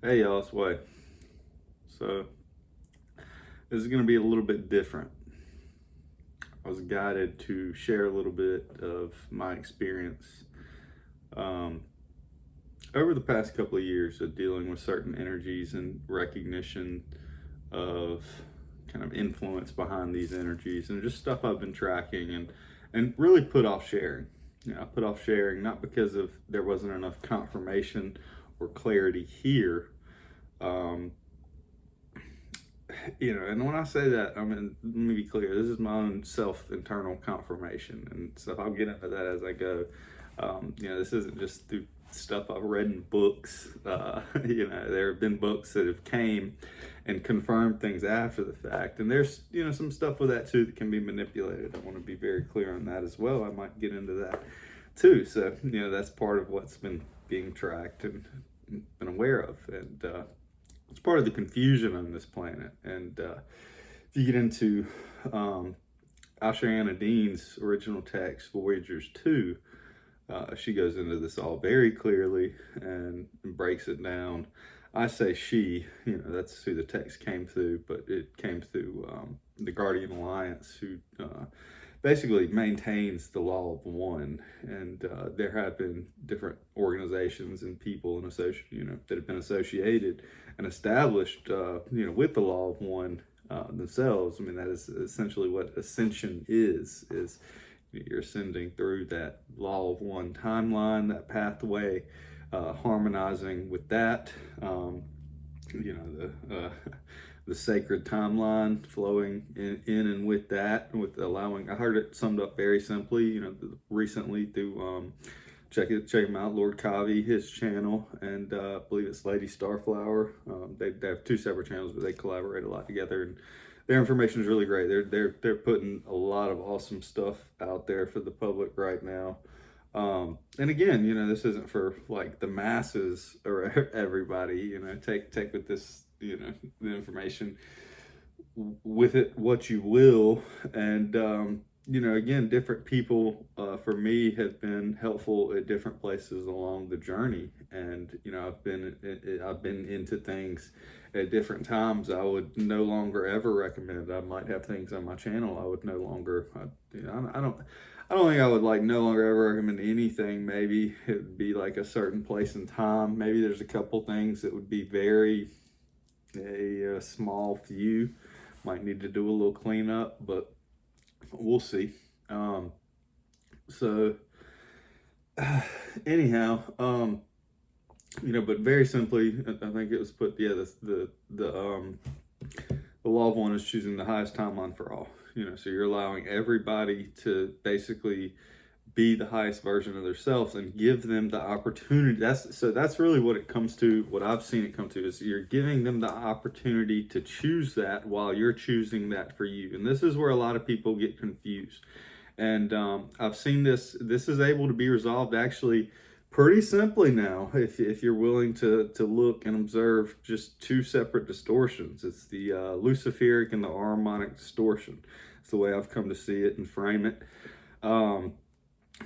Hey y'all, it's Way. So this is going to be a little bit different. I was guided to share a little bit of my experience um, over the past couple of years of dealing with certain energies and recognition of kind of influence behind these energies and just stuff I've been tracking and really put off sharing. I put off sharing not because of there wasn't enough confirmation or clarity here. Um, and when I say that, I mean, let me be clear, this is my own self internal confirmation, and so I'll get into that as I go. This isn't just through stuff I've read in books. There have been books that have came and confirmed things after the fact, and there's some stuff with that too that can be manipulated. I want to be very clear on that as well. I might get into that too. So that's part of what's been being tracked and been aware of, and it's part of the confusion on this planet. And if you get into Asha Dean's original text, Voyagers 2, she goes into this all very clearly and breaks it down. I say she, that's who the text came through, but it came through the Guardian Alliance, who basically maintains the law of one. And there have been different organizations and people and that have been associated and established, with the law of one themselves. I mean, that is essentially what ascension is you're ascending through that law of one timeline, that pathway, harmonizing with that. The sacred timeline flowing in and with that, with allowing. I heard it summed up very simply. Recently through check him out, Lord Kavi, his channel, and I believe it's Lady Starflower. They have two separate channels, but they collaborate a lot together, and their information is really great. They're putting a lot of awesome stuff out there for the public right now. And again, this isn't for like the masses or everybody. Take with this, the information with it what you will. And again, different people for me have been helpful at different places along the journey. And I've been into things at different times. I would no longer ever recommend. I might have things on my channel I would no longer. I don't think I would like no longer ever recommend anything. Maybe it would be like a certain place and time. Maybe there's a couple things that would be very a small few. Might need to do a little cleanup, but we'll see. So anyhow, but very simply, I think it was put, the law of one is choosing the highest timeline for all. So you're allowing everybody to basically be the highest version of themselves and give them the opportunity. That's really what it comes to. What I've seen it come to is you're giving them the opportunity to choose that while you're choosing that for you. And this is where a lot of people get confused. And I've seen this is able to be resolved actually pretty simply now, if you're willing to look and observe just two separate distortions. It's the Luciferic and the harmonic distortion. It's the way I've come to see it and frame it.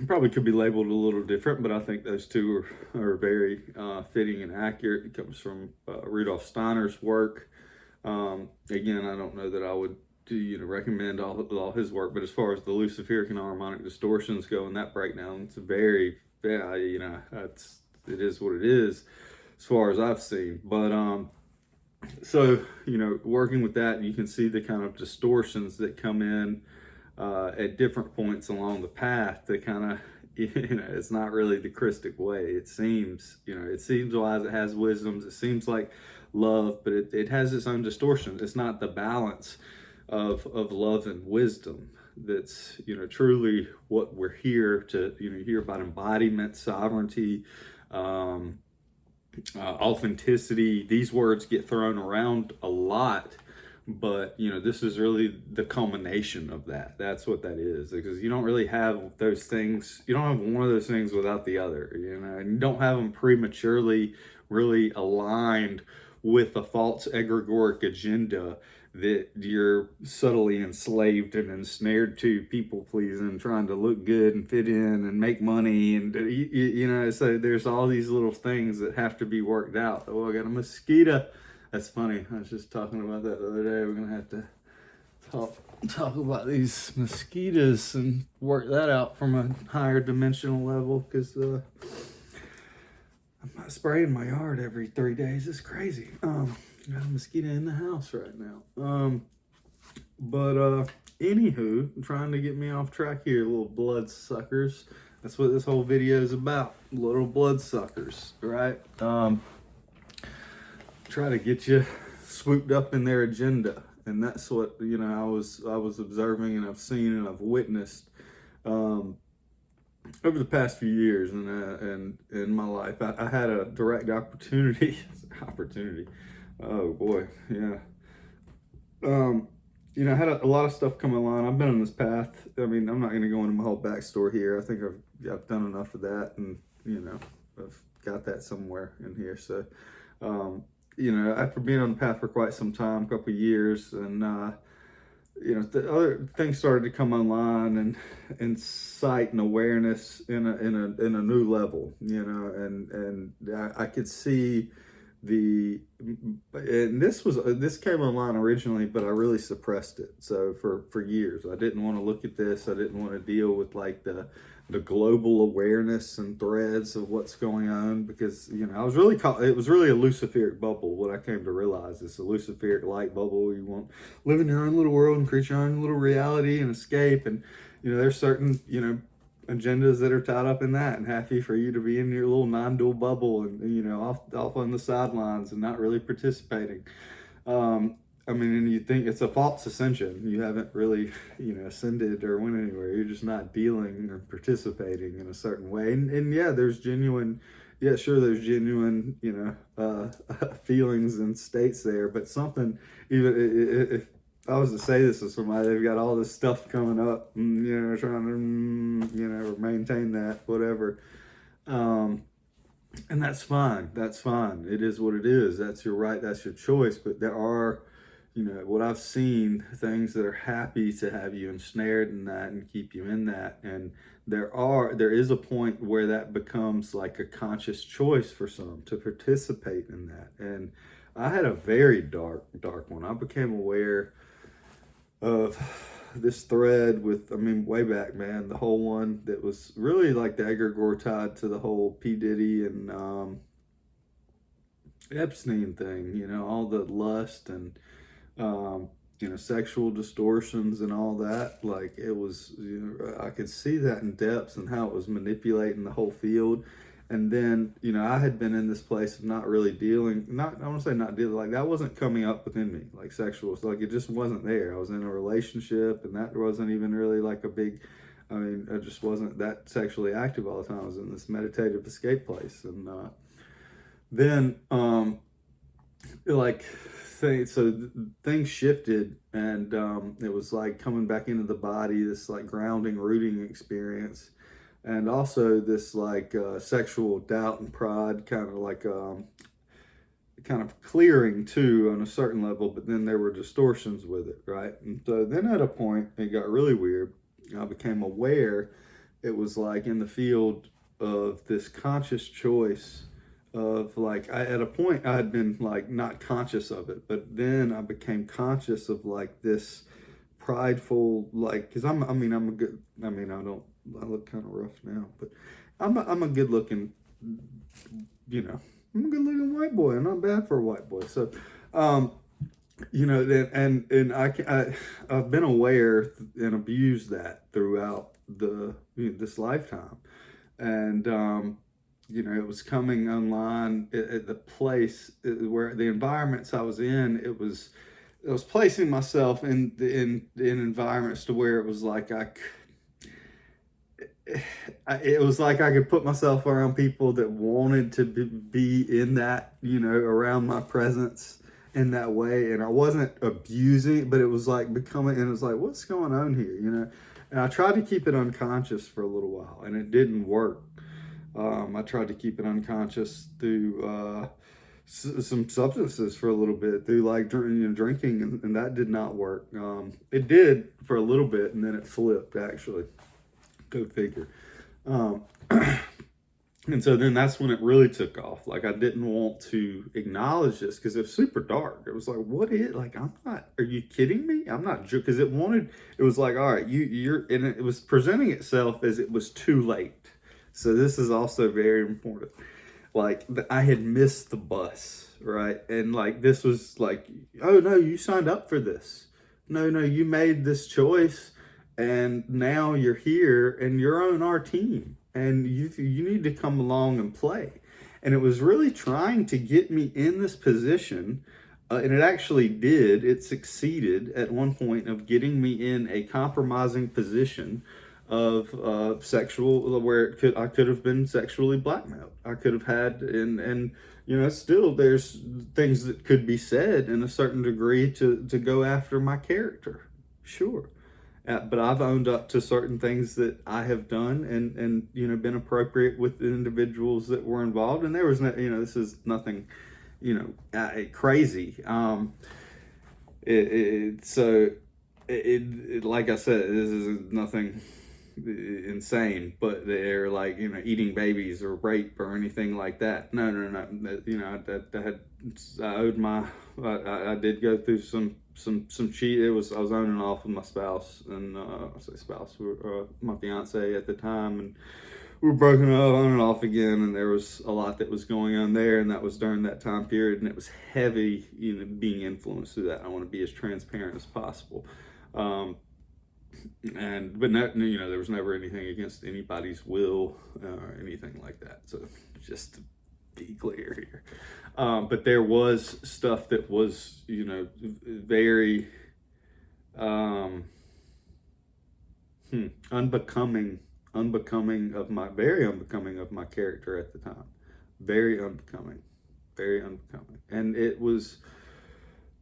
Probably could be labeled a little different, but I think those two are very fitting and accurate. It comes from Rudolf Steiner's work. Again, I don't know that I would recommend all his work, but as far as the Luciferic and harmonic distortions go and that breakdown, it's very, it is what it is as far as I've seen. But so working with that, you can see the kind of distortions that come in at different points along the path that kind of, it's not really the Christic way. It seems wise, it has wisdoms, it seems like love, but it has its own distortions. It's not the balance of love and wisdom that's truly what we're here to hear about: embodiment, sovereignty, authenticity. These words get thrown around a lot, but this is really the culmination of that. That's what that is, because you don't really have those things. You don't have one of those things without the other, and you don't have them prematurely really aligned with a false egregoric agenda that you're subtly enslaved and ensnared to people pleasing, trying to look good and fit in and make money. And, you know, so there's all these little things that have to be worked out. Oh, I got a mosquito. That's funny. I was just talking about that the other day. We're going to have to talk about these mosquitoes and work that out from a higher dimensional level, because I'm not spraying my yard every 3 days. It's crazy. Got a mosquito in the house right now. But anywho, I'm trying to get me off track here, little bloodsuckers. That's what this whole video is about. Little bloodsuckers, right? Try to get you swooped up in their agenda. And that's what, you know, I was observing, and I've seen and I've witnessed over the past few years, and in my life. I had a direct opportunity. Oh boy, yeah. You know, I had a lot of stuff come along. I've been on this path. I mean, I'm not going to go into my whole backstory here. I think I've done enough of that, and you know, I've got that somewhere in here. So, you know, after being on the path for quite some time, a couple of years, and you know, the other things started to come online, and insight and awareness in a new level. You know, and I could see and this came online originally, but I really suppressed it. So for years, I didn't want to look at this. I didn't want to deal with like the global awareness and threads of what's going on, because you know, I was really it was really a Luciferic bubble. What I came to realize is a Luciferic light bubble. You want live in your own little world and create your own little reality and escape. And you know, there's certain, you know, agendas that are tied up in that, and happy for you to be in your little non-dual bubble, and you know, off on the sidelines and not really participating. I mean, and you think it's a false ascension. You haven't really, you know, ascended or went anywhere. You're just not dealing or participating in a certain way. And yeah, there's genuine, yeah, sure, there's genuine, you know, feelings and states there. But something, even if I was to say this to somebody, they've got all this stuff coming up, and, you know, trying to, you know, maintain that, whatever. And that's fine. That's fine. It is what it is. That's your right. That's your choice. But there are, you know, what I've seen, things that are happy to have you ensnared in that and keep you in that. And there is a point where that becomes like a conscious choice for some to participate in that. And I had a very dark one. I became aware of this thread with, I mean, way back, man, the whole one that was really like the egregore tied to the whole P. Diddy and Epstein thing, you know, all the lust and, you know, sexual distortions and all that. Like, it was, you know, I could see that in depths and how it was manipulating the whole field. And then, you know, I had been in this place of not really dealing, not, I want to say not dealing, like that wasn't coming up within me, like sexual, so like it just wasn't there. I was in a relationship, and that wasn't even really like a big, I mean, I just wasn't that sexually active all the time. I was in this meditative escape place. And then, like, so things shifted, and it was like coming back into the body, this like grounding, rooting experience. And also this like sexual doubt and pride, kind of like kind of clearing too on a certain level, but then there were distortions with it, right? And so then at a point it got really weird. I became aware it was like in the field of this conscious choice of like, at a point I had been like not conscious of it, but then I became conscious of like this prideful, like, because I look kind of rough now, but I'm a good looking, you know, I'm a good looking white boy. I'm not bad for a white boy. So, you know, and I've been aware and abused that throughout this lifetime. And, you know, it was coming online at the place where the environments I was in, it was placing myself in environments to where it was like it was like I could put myself around people that wanted to be in that, you know, around my presence in that way. And I wasn't abusing, but it was like becoming, and it was like, what's going on here, you know? And I tried to keep it unconscious for a little while, and it didn't work. I tried to keep it unconscious through some substances for a little bit through like drinking, and that did not work. It did for a little bit, and then it flipped. Actually, go figure. Um, and so then that's when it really took off. Like I didn't want to acknowledge this because it was super dark. It was like, what is like? I'm not. Are you kidding me? I'm not. Because it wanted. It was like, all right, you're, and it was presenting itself as it was too late. So this is also very important. Like I had missed the bus, right? And like this was like, oh no, you signed up for this. No, no, you made this choice, and now you're here, and you're on our team, and you need to come along and play. And it was really trying to get me in this position. And it actually did. It succeeded at one point of getting me in a compromising position of sexual, where I could have been sexually blackmailed. I could have had, and you know, still there's things that could be said in a certain degree to go after my character, sure. But I've owned up to certain things that I have done, and you know, been appropriate with the individuals that were involved. And there was no, you know, this is nothing, you know, crazy. So like I said, this is nothing insane, but they're like, you know, eating babies or rape or anything like that. No, no, no. You know, I owed my, I did go through some cheat. I was on and off with my spouse, and I say spouse, my fiance at the time, and we were broken up on and off again, and there was a lot that was going on there, and that was during that time period, and it was heavy, you know, being influenced through that. I want to be as transparent as possible. But not, you know, there was never anything against anybody's will or anything like that. So just to be clear here, but there was stuff that was, you know, very unbecoming of my, very unbecoming of my character at the time. Very unbecoming, and it was.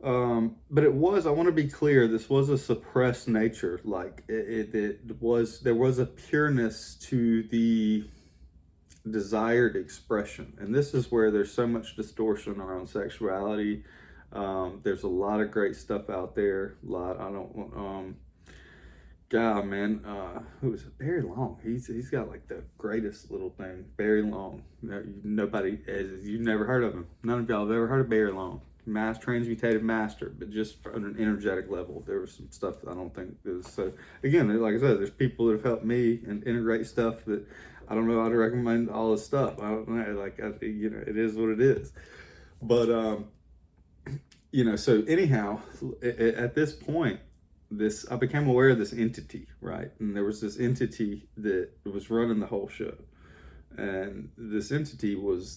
But it was, I want to be clear, this was a suppressed nature. Like it was, there was a pureness to the desired expression. And this is where there's so much distortion around sexuality. There's a lot of great stuff out there. God, man, who is it? Barry Long. He's got like the greatest little thing. Barry Long. Nobody, you've never heard of him. None of y'all have ever heard of Barry Long. Transmutated master, but just on an energetic level, there was some stuff that I don't think is. So again, like I said, there's people that have helped me and integrate stuff that I don't know how to recommend all this stuff. I don't know, like you know, it is what it is. But you know, so anyhow, at this point, I became aware of this entity, right? And there was this entity that was running the whole show. And this entity was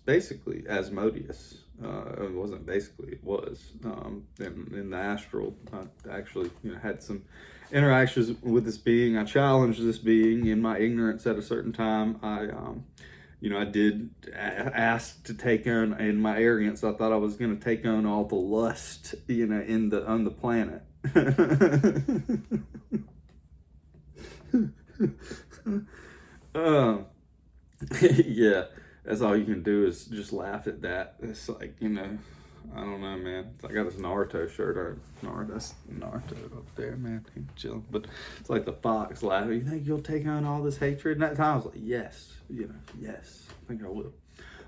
basically Asmodeus. It wasn't basically, it was. In the astral, I actually, you know, had some interactions with this being. I challenged this being in my ignorance at a certain time. You know, I did ask to take on, in my arrogance, I thought I was going to take on all the lust, you know, on the planet. Yeah, that's all you can do is just laugh at that. It's like, you know, I don't know, man. I got this Naruto shirt on. That's Naruto up there, man. He's chilling. But it's like the fox laughing. You think you'll take on all this hatred? And that time I was like, yes, you know, yes, I think I will.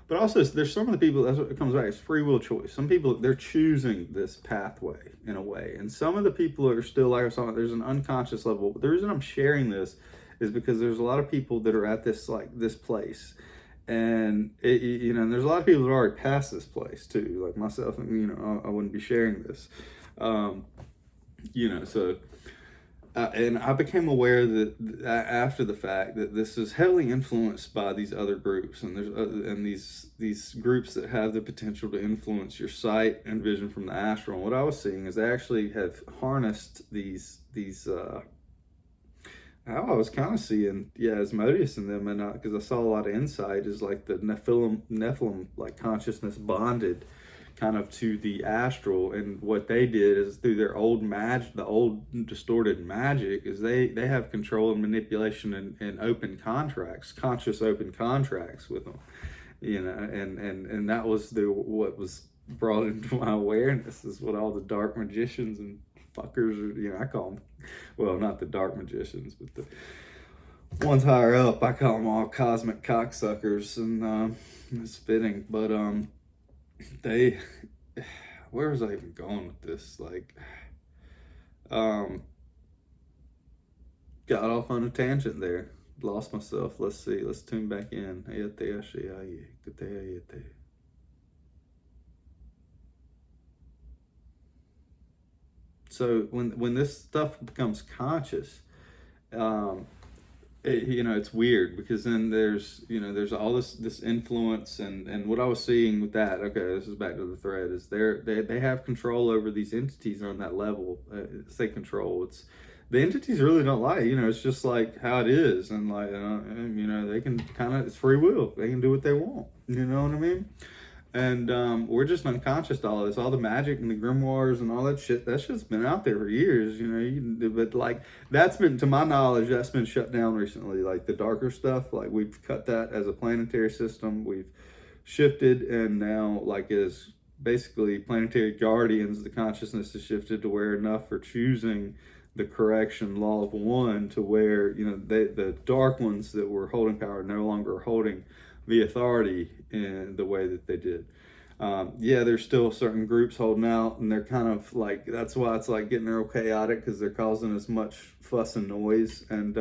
But also, there's some of the people, that's what it comes back, it's free will choice. Some people, they're choosing this pathway in a way. And some of the people are still, like I was talking about, there's an unconscious level. But the reason I'm sharing this is because there's a lot of people that are at this, like, this place. And, you know, and there's a lot of people that are already past this place, too. Like myself, you know, I wouldn't be sharing this. You know, so... and I became aware that after the fact that this is heavily influenced by these other groups, and there's these groups that have the potential to influence your sight and vision from the astral. And what I was seeing is they actually have harnessed these how I was kind of seeing, Asmodeus in them, and because I saw a lot of insight, is like the Nephilim like consciousness bonded kind of to the astral, and what they did is through their old magic, the old distorted magic, is they have control and manipulation and open contracts, conscious open contracts with them. and that was what was brought into my awareness is what all the dark magicians and fuckers are, I call them, well, not the dark magicians, but the ones higher up, I call them all cosmic cocksuckers, and it's fitting, but they, where was I even going with this? Like, got off on a tangent there. Lost myself. Let's see. Let's tune back in. So when this stuff becomes conscious, it's weird because then there's all this influence and what I was seeing with that. Okay, this is back to the thread. Is they have control over these entities on that level. Say control. It's the entities really don't lie. It's just like how it is, and like they can it's free will. They can do what they want. You know what I mean? And we're just unconscious to all this, all the magic and the grimoires and all that shit. That shit's been out there for years, but like that's been, to my knowledge, that's been shut down recently. Like the darker stuff, like we've cut that as a planetary system. We've shifted, and now like as basically planetary guardians, the consciousness has shifted to where enough are choosing the correction law of one to where the dark ones that were holding power no longer holding the authority in the way that they did. There's still certain groups holding out, and they're kind of like, that's why it's like getting real chaotic, because they're causing as much fuss and noise, and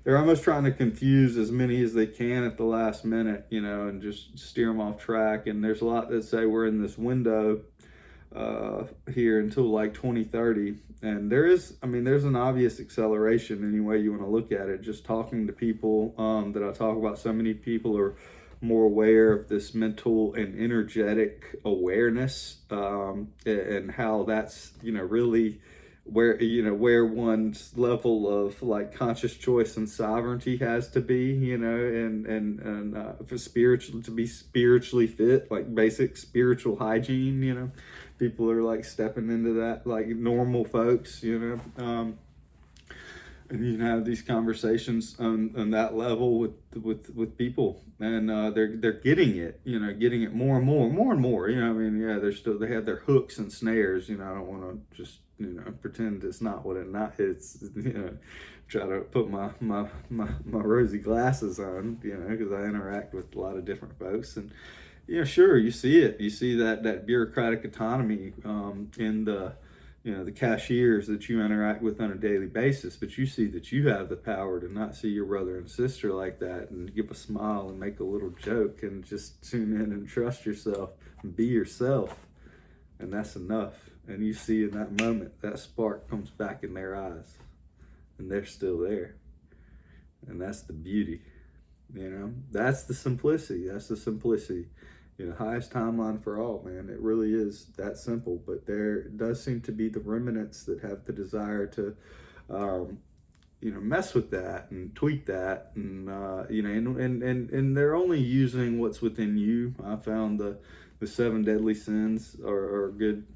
they're almost trying to confuse as many as they can at the last minute, and just steer them off track. And there's a lot that say we're in this window here until like 2030, and there's an obvious acceleration any way you want to look at it. Just talking to people that I talk about, so many people are more aware of this mental and energetic awareness, and how that's really where one's level of like conscious choice and sovereignty has to be, and for spiritual, to be spiritually fit, like basic spiritual hygiene, people are like stepping into that, like normal folks, and you can have these conversations on that level with people, and they're getting it more and more. They have their hooks and snares. I don't want to just pretend it's not what it's. Try to put my rosy glasses on, because I interact with a lot of different folks, and sure, you see it. You see that bureaucratic autonomy in the cashiers that you interact with on a daily basis, but you see that you have the power to not see your brother and sister like that, and give a smile and make a little joke and just tune in and trust yourself and be yourself, and that's enough. And you see in that moment that spark comes back in their eyes, and they're still there, and that's the beauty. That's the simplicity. Highest timeline for all, man. It really is that simple. But there does seem to be the remnants that have the desire to, mess with that and tweak that, and and they're only using what's within you. I found the 7 deadly sins are a good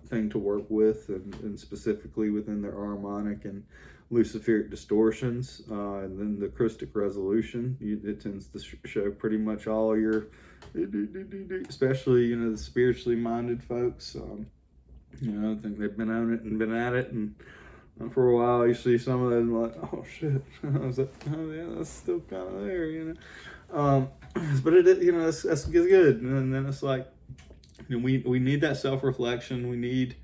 thing to work with, and specifically within their harmonic and luciferic distortions, and then the Christic resolution. It tends to show pretty much all your, especially the spiritually minded folks. I think they've been on it and been at it, and for a while you see some of them like, oh shit, I was like, oh yeah, that's still kind of there, but that's good. And then it's like, we need that self-reflection, we need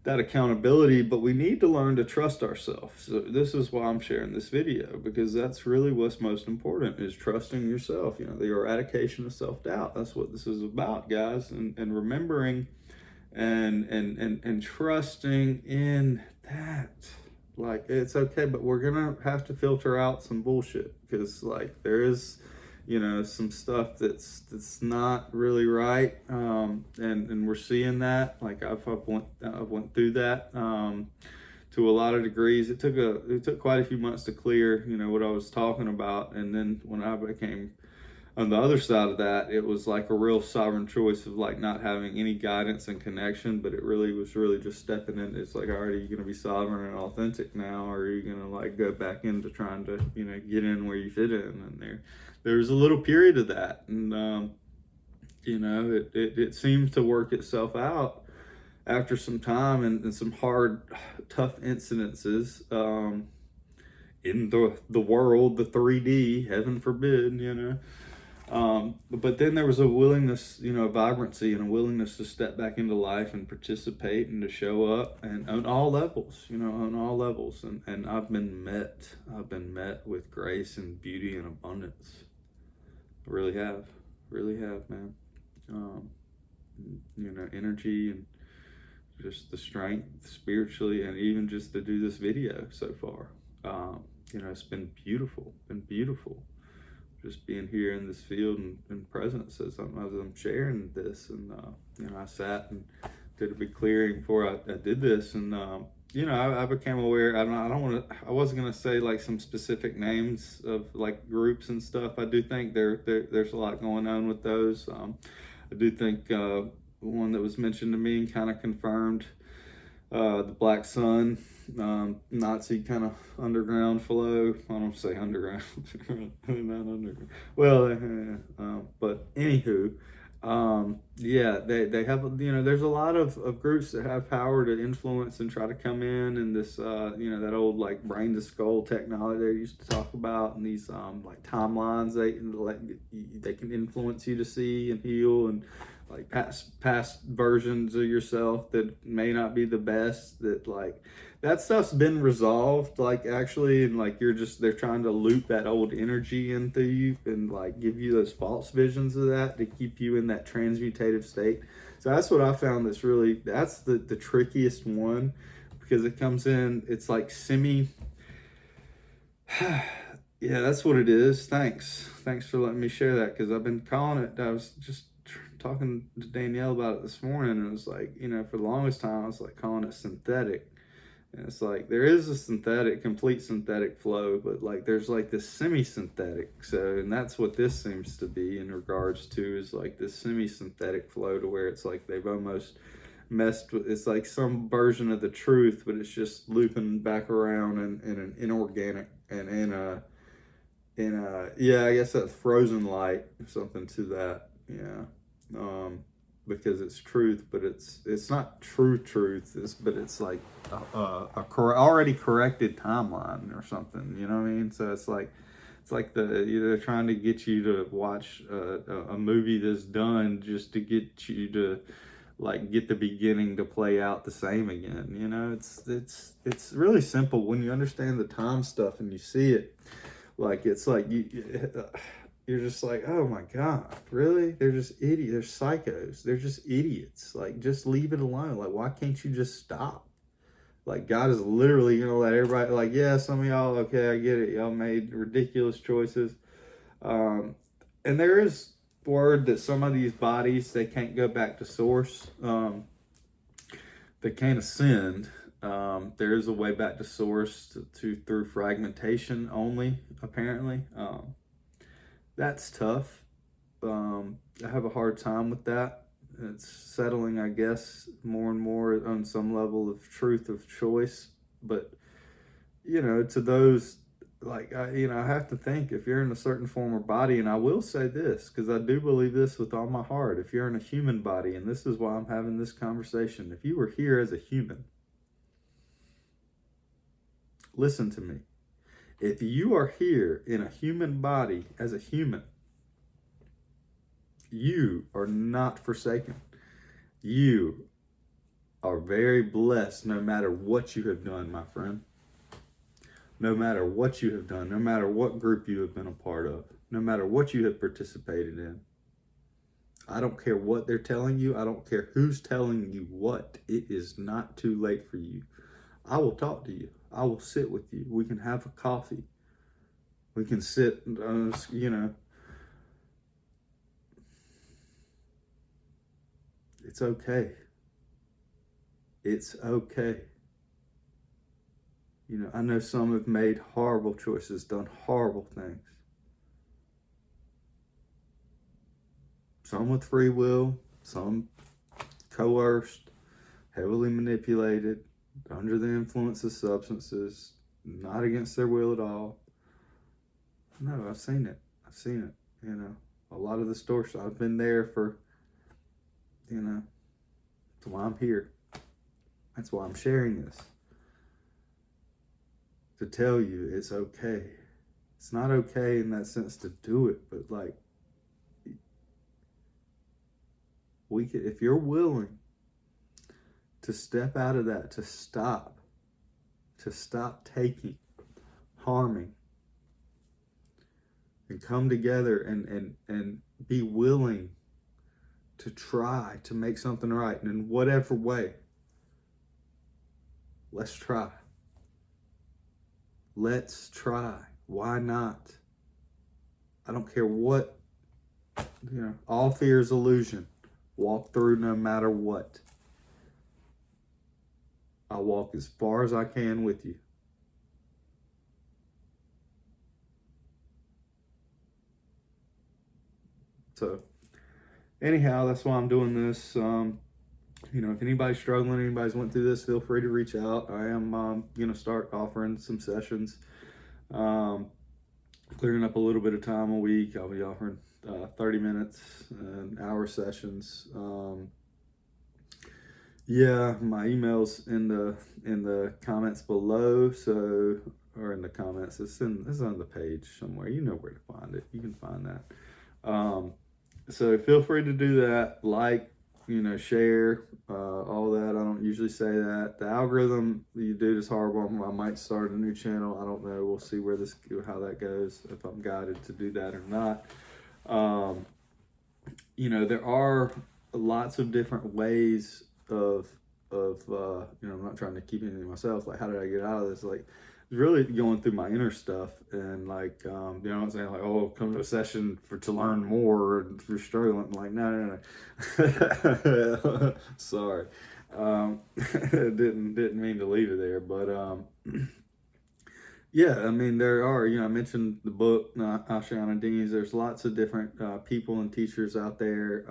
that accountability, but we need to learn to trust ourselves. So this is why I'm sharing this video, because that's really what's most important, is trusting yourself. The eradication of self-doubt. That's what this is about, guys, and remembering and trusting in that. Like, it's okay, but we're gonna have to filter out some bullshit, because like there is some stuff that's not really right, and we're seeing that. Like I've went through that to a lot of degrees. It took quite a few months to clear what I was talking about, and then when I became on the other side of that, it was like a real sovereign choice of like not having any guidance and connection, but it really was really just stepping in. It's like, all right, are you going to be sovereign and authentic now, or are you going to like go back into trying to, you know, get in where you fit in? And there was a little period of that, and you know, it seems to work itself out after some time and some hard, tough incidences. In the world, the 3D, heaven forbid, you know. But then there was a willingness, you know, a vibrancy and a willingness to step back into life and participate and to show up, and on all levels, you know, on all levels. And I've been met with grace and beauty and abundance. I really have, man. You know, energy and just the strength spiritually, and even just to do this video so far. You know, it's been beautiful, just being here in this field and presence as I'm sharing this. And you know, I sat and did a big clearing before I did this, and you know, I became aware. I wasn't gonna say like some specific names of like groups and stuff. I do think there's a lot going on with those. I do think one that was mentioned to me and kind of confirmed, the Black Sun, Nazi kind of underground flow. I don't say underground, not underground. Well, but anywho, yeah, they have, you know, there's a lot of groups that have power to influence and try to come in, and this, you know, that old like brain to skull technology they used to talk about, and these like timelines they can influence you to see and heal, and like past versions of yourself that may not be the best, that like that stuff's been resolved, like actually, and like they're trying to loop that old energy into you and like give you those false visions of that to keep you in that transmutative state. So that's what I found, that's the trickiest one, because it comes in, it's like semi yeah, that's what it is. Thanks for letting me share that, because I've been calling it, I was just talking to Danielle about it this morning, and it was like, you know, for the longest time I was like calling it synthetic. And it's like there is a complete synthetic flow, but like there's like this semi-synthetic. So, and that's what this seems to be in regards to, is like this semi-synthetic flow, to where it's like they've almost messed with, it's like some version of the truth, but it's just looping back around in an inorganic and in a yeah, I guess that's frozen light, something to that. Yeah. Because it's truth, but it's not truth. But it's like already corrected timeline or something. You know what I mean? So it's like they're trying to get you to watch a movie that's done just to get you to like get the beginning to play out the same again. You know, it's really simple when you understand the time stuff and you see it. Like it's like you're just like, oh my God, really? They're just idiots. They're psychos. They're just idiots. Like, just leave it alone. Like, why can't you just stop? Like, God is literally going to let everybody, like, yeah, some of y'all, okay, I get it. Y'all made ridiculous choices. And there is word that some of these bodies, they can't go back to source. They can't ascend. There is a way back to source through fragmentation only, apparently. That's tough. I have a hard time with that. It's settling, I guess, more and more on some level of truth of choice. But, you know, to those, like, I have to think, if you're in a certain form or body, and I will say this, because I do believe this with all my heart, if you're in a human body, and this is why I'm having this conversation, if you were here as a human, listen to me. If you are here in a human body as a human, you are not forsaken. You are very blessed, no matter what you have done, my friend. No matter what you have done, no matter what group you have been a part of, no matter what you have participated in. I don't care what they're telling you. I don't care who's telling you what. It is not too late for you. I will talk to you. I will sit with you. We can have a coffee. We can sit, you know. It's okay. It's okay. You know, I know some have made horrible choices, done horrible things. some with free will, some coerced, heavily manipulated, under the influence of substances, not against their will at all. No, I've seen it. I've seen it. A lot of the stores, I've been there for, that's why I'm here. That's why I'm sharing this. To tell you it's okay. It's not okay in that sense to do it, but like, if you're willing to step out of that, to stop taking, harming, and come together and be willing to try to make something right, and in whatever way, let's try. Let's try. Why not? I don't care what, all fear is illusion. Walk through no matter what. I'll walk as far as I can with you. So, anyhow, that's why I'm doing this. If anybody's struggling, anybody's went through this, feel free to reach out. I am going to start offering some sessions, clearing up a little bit of time a week. I'll be offering 30 minutes and hour sessions. My email's in the comments below. Or in the comments, it's on the page somewhere. You know where to find it. You can find that. So feel free to do that. Share, all that. I don't usually say that. The algorithm you do is horrible. I might start a new channel. I don't know. We'll see how that goes, if I'm guided to do that or not. There are lots of different ways of I'm not trying to keep anything myself. Like, how did I get out of this? Like, really going through my inner stuff, and like, what I'm saying? Like, oh, come to a session to learn more, and if you're struggling, like, no. Sorry. Didn't mean to leave it there, but, there are, I mentioned the book, Ascension. There's lots of different people and teachers out there.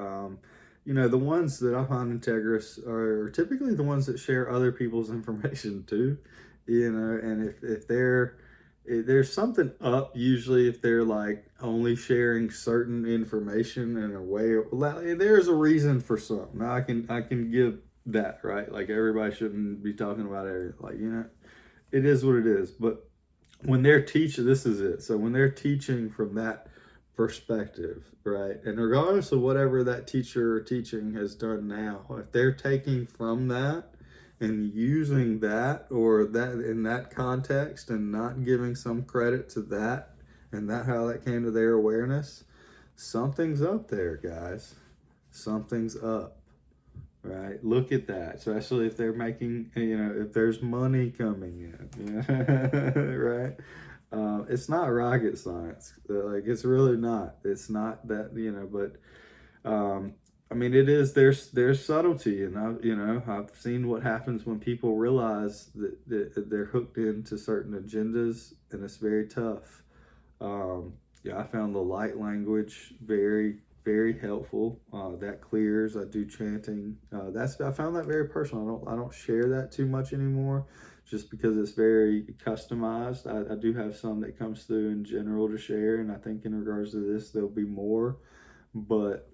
The ones that I find integrous are typically the ones that share other people's information too. And if there's something up, usually if they're like only sharing certain information in a way, there's a reason for something. Now I can give that, right? Like, everybody shouldn't be talking about everything. It is what it is. But when they're teaching, this is it. So when they're teaching from that perspective, right? And regardless of whatever that teacher or teaching has done now, if they're taking from that and using that or that in that context and not giving some credit to that and how that came to their awareness, something's up there, guys. Something's up, right? Look at that, especially if they're making, if there's money coming in, right? It's not rocket science. Like, it's really not. It's not that, but, it is, there's subtlety, and I've seen what happens when people realize that they're hooked into certain agendas, and it's very tough. I found the light language very, very helpful. That clears. I do chanting. I found that very personal. I don't share that too much anymore, just because it's very customized. I do have some that comes through in general to share, and I think in regards to this, there'll be more. But,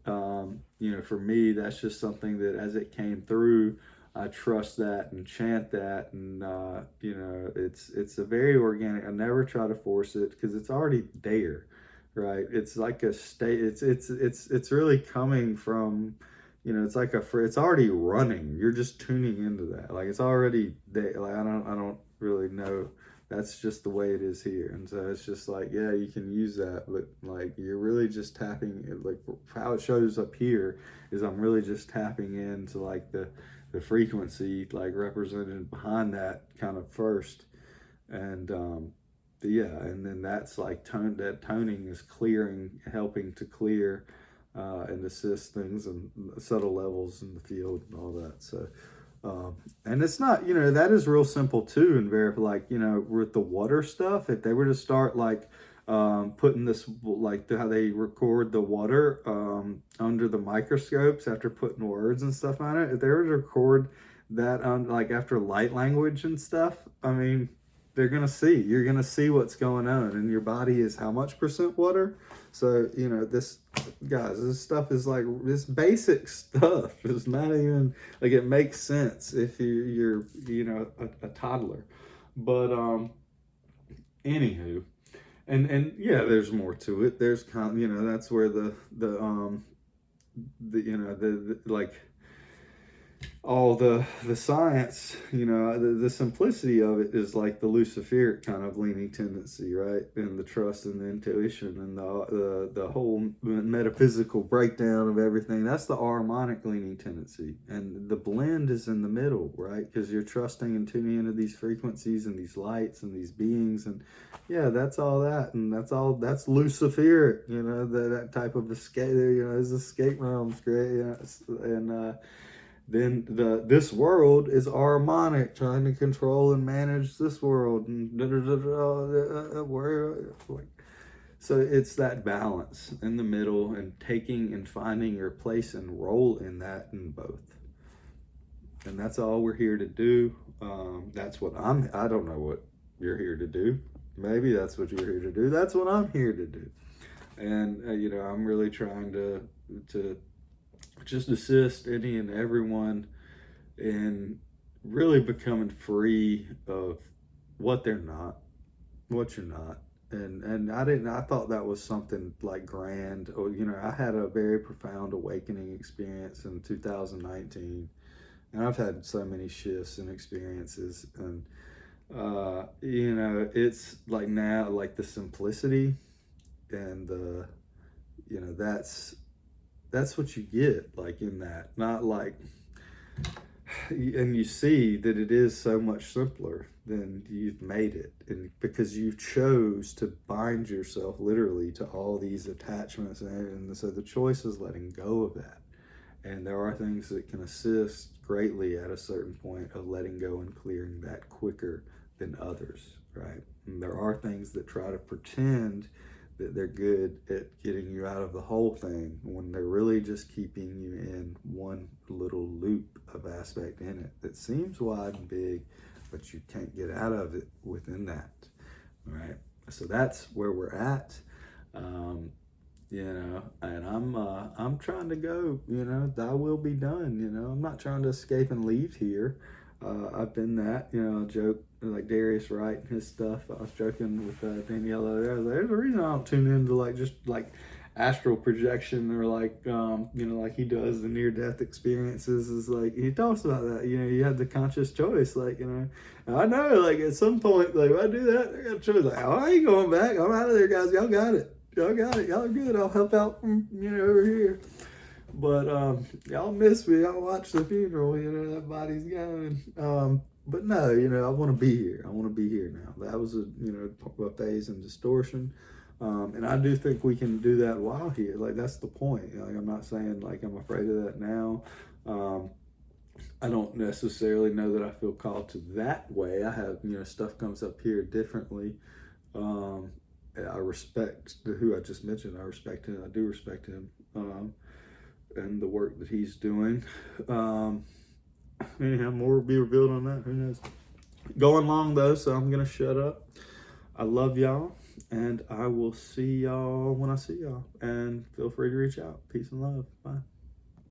for me, that's just something that as it came through, I trust that and chant that. And, it's a very organic. I never try to force it because it's already there, right? It's like a state. It's really coming from, it's like it's already running. You're just tuning into that. Like, it's already there. Like, I don't really know. That's just the way it is here. And so it's just like, yeah, you can use that, but like, you're really just tapping, like, how it shows up here is I'm really just tapping into like the frequency, like, represented behind that kind of first. And, and then that's like that toning is clearing, helping to clear, and assist things and subtle levels in the field and all that. So, and it's not, that is real simple too. And very, like, with the water stuff, if they were to start like, putting this, like how they record the water under the microscopes after putting words and stuff on it. If they were to record that on like after light language and stuff, I mean, you're gonna see what's going on, and your body is how much percent water. So you know this, guys, this stuff is like this basic stuff. It's not even like, it makes sense if you're you know a toddler, but anywho, and yeah, there's more to it. There's you know, that's where the you know the like all the science, you know, the simplicity of it is like the Luciferic kind of leaning tendency, right? And the trust and the intuition and the whole metaphysical breakdown of everything. That's the harmonic leaning tendency, and the blend is in the middle, right? Because you're trusting and tuning into these frequencies and these lights and these beings, and yeah, that's all that, and that's Luciferic, you know, that type of escape. You know, there's escape realms, great, you know, and then this world is harmonic, trying to control and manage this world, and so it's that balance in the middle, and taking and finding your place and role in that, in both. And that's all we're here to do. That's what I don't know what you're here to do. Maybe that's what you're here to do. That's what I'm here to do. And you know, I'm really trying to just assist any and everyone in really becoming free of what they're not, what you're not. And I thought that was something like grand, or you know, I had a very profound awakening experience in 2019, and I've had so many shifts and experiences, and you know, it's like now, like the simplicity and the, you know, that's what you get, like in that, not like, and you see that it is so much simpler than you've made it, and because you chose to bind yourself literally to all these attachments, and so the choice is letting go of that. And there are things that can assist greatly at a certain point of letting go and clearing that quicker than others, right? And there are things that try to pretend that they're good at getting you out of the whole thing, when they're really just keeping you in one little loop of aspect in it that seems wide and big, but you can't get out of it within that, right? So that's where we're at, you know, and I'm trying to go, you know, thy will be done, you know. I'm not trying to escape and leave here. I've been that, you know, joke like Darius Wright and his stuff. I was joking with Danielle there. There's a reason I don't tune into like just like astral projection, or like you know, like he does the near death experiences. Is like he talks about that. You know, you have the conscious choice. Like, you know, and I know like at some point, like if I do that, I got a choice. Like, oh, I ain't going back. I'm out of there, guys. Y'all got it. Y'all got it. Y'all are good. I'll help out from, you know, over here. But y'all miss me. Y'all watch the funeral. You know, that body's going. But no, you know, I want to be here. I want to be here now. That was a phase and distortion. And I do think we can do that while here. Like, that's the point. Like, I'm not saying like I'm afraid of that now. I don't necessarily know that I feel called to that way. I have, you know, stuff comes up here differently. I respect who I just mentioned. I respect him. I do respect him. And the work that he's doing. Anyhow, more will be revealed on that. Who knows? Going long though, so I'm gonna shut up. I love y'all, and I will see y'all when I see y'all. And feel free to reach out. Peace and love. Bye.